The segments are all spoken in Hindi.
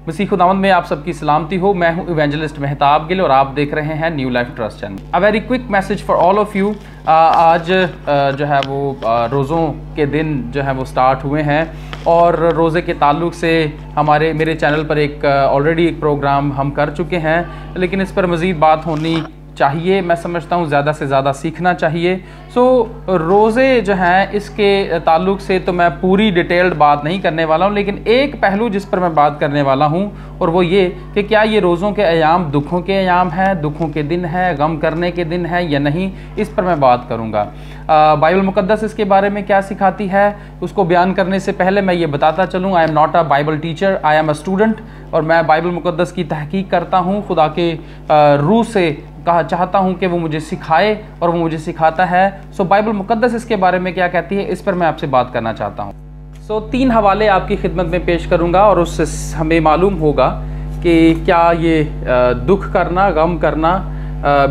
मसीह खुदावंद में आप सबकी सलामती हो। मैं हूं इवेंजलिस्ट मेहताब गिल और आप देख रहे हैं new life trust channel. A very quick message for all of you. आज जो है वो रोज़ों के दिन जो है वो स्टार्ट हुए हैं और रोज़े के ताल्लुक से मेरे चैनल पर एक ऑलरेडी एक प्रोग्राम हम कर चुके हैं, लेकिन इस पर मज़ीद बात होनी चाहिए। मैं समझता हूँ ज़्यादा से ज़्यादा सीखना चाहिए। रोज़े जो हैं इसके ताल्लुक से तो मैं पूरी डिटेल्ड बात नहीं करने वाला हूँ, लेकिन एक पहलू जिस पर मैं बात करने वाला हूँ और वो ये कि क्या ये रोज़ों के अयाम दुखों के अयाम हैं, दुखों के दिन हैं, गम करने के दिन हैं या नहीं, इस पर मैं बात करूँगा। बाइबल मुक़द्दस इसके बारे में क्या सिखाती है उसको बयान करने से पहले मैं ये बताता चलूँ, I am not a Bible teacher, I am a student और मैं बाइबल मुक़द्दस की तहकीक करता हूँ। खुदा के रूह से चाहता हूँ कि वो मुझे सिखाए और वो मुझे सिखाता है। बाइबल मुक़द्दस इसके बारे में क्या कहती है, इस पर मैं आपसे बात करना चाहता हूँ। 3 हवाले आपकी खिदमत में पेश करूँगा और उससे हमें मालूम होगा कि क्या ये दुख करना, गम करना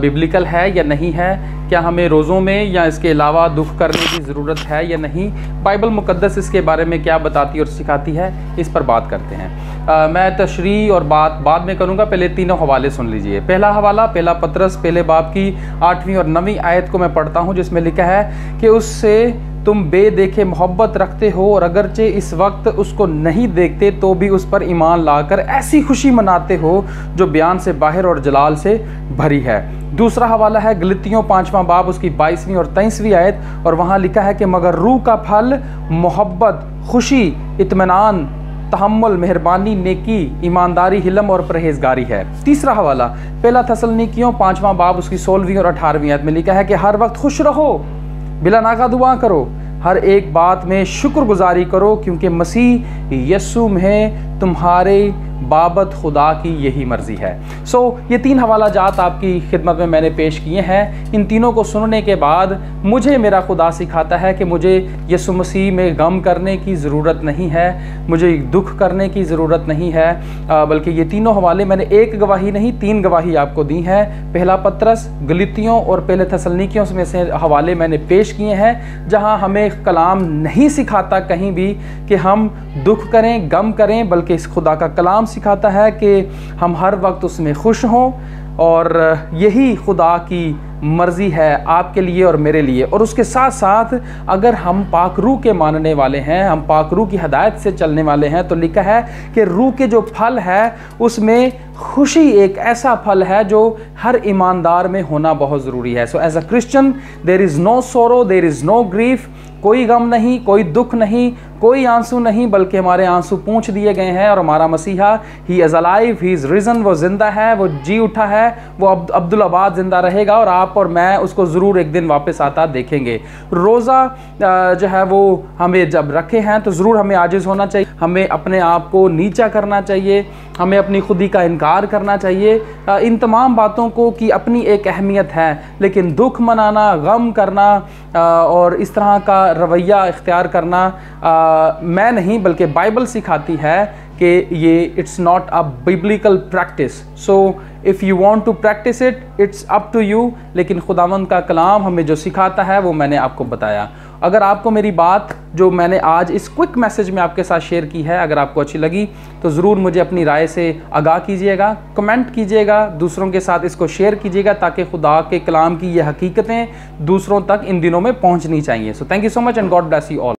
बिब्लिकल है या नहीं है, क्या हमें रोज़ों में या इसके अलावा दुख करने की ज़रूरत है या नहीं, बाइबल मुक़द्दस इसके बारे में क्या बताती और सिखाती है, इस पर बात करते हैं। मैं तशरीह और बात बाद में करूँगा, पहले तीनों हवाले सुन लीजिए। पहला हवाला पहला पतरस पहले बाब की 8वीं और 9वीं आयत को मैं पढ़ता हूँ, जिसमें लिखा है कि उससे तुम बेदेखे मोहब्बत रखते हो और अगरचे इस वक्त उसको नहीं देखते तो भी उस पर ईमान लाकर ऐसी खुशी मनाते हो जो बयान से बाहर और जलाल से भरी है। दूसरा हवाला है गलतियों 5वां बाब उसकी 22वीं और 23वीं आयत, और वहाँ लिखा है कि मगर रूह का फल मोहब्बत, खुशी, इत्मीनान, तहम्मुल, मेहरबानी, नेकी, ईमानदारी, हिलम और परहेजगारी है। तीसरा हवाला पहला थस्सलुनीकियों 5वां बाब उसकी 16वीं और 18वीं आयत में लिखा है कि हर वक्त खुश रहो, बिला नागा दुआ करो, हर एक बात में शुक्रगुजारी करो क्योंकि मसीह यस्सु में तुम्हारे बाबत खुदा की यही मर्ज़ी है। ये 3 हवाला जात आपकी खिदमत में मैंने पेश किए हैं। इन तीनों को सुनने के बाद मुझे मेरा खुदा सिखाता है कि मुझे यस्सु मसीह में गम करने की ज़रूरत नहीं है, मुझे दुख करने की ज़रूरत नहीं है, बल्कि ये तीनों हवाले मैंने एक गवाही नहीं 3 गवाही आपको दी हैं। पहला पतरस, गलतियों और पहले थस्सलुनीकियों में से हवाले मैंने पेश किए हैं, जहाँ हमें कलाम नहीं सिखाता कहीं भी कि हम दुख करें, गम करें, बल्कि इस खुदा का कलाम सिखाता है कि हम हर वक्त उसमें खुश हों और यही खुदा की मर्ज़ी है आपके लिए और मेरे लिए। और उसके साथ साथ अगर हम पाक रूह के मानने वाले हैं, हम पाक रूह की हदायत से चलने वाले हैं, तो लिखा है कि रूह के जो फल है उसमें खुशी एक ऐसा फल है जो हर ईमानदार में होना बहुत ज़रूरी है। As a Christian there is no sorrow, there is no grief, कोई गम नहीं, कोई दुख नहीं, कोई आंसू नहीं, बल्कि हमारे आंसू पूंछ दिए गए हैं और हमारा मसीहा he is alive, he is risen, वो ज़िंदा है, वो जी उठा है, वो अब्दुल आबाद ज़िंदा रहेगा और आप और मैं उसको ज़रूर एक दिन वापस आता देखेंगे। रोज़ा जो है वो हमें जब रखे हैं तो ज़रूर हमें आजिज़ होना चाहिए, हमें अपने आप को नीचा करना चाहिए, हमें अपनी खुदी का इनकार करना चाहिए। इन तमाम बातों को की अपनी एक अहमियत है, लेकिन दुख मनाना, गम करना और इस तरह का रवैया इख्तियार करना मैं नहीं बल्कि बाइबल सिखाती है कि ये it's not a biblical practice. If you want to practice it, it's up to you, लेकिन खुदावंद का कलाम हमें जो सिखाता है वो मैंने आपको बताया। अगर आपको मेरी बात जो मैंने आज इस क्विक मैसेज में आपके साथ शेयर की है अगर आपको अच्छी लगी तो ज़रूर मुझे अपनी राय से आगाह कीजिएगा, कमेंट कीजिएगा, दूसरों के साथ इसको शेयर कीजिएगा ताकि खुदा के कलाम की ये हकीकतें दूसरों तक इन दिनों में पहुंचनी चाहिए। Thank you so much and God bless you all.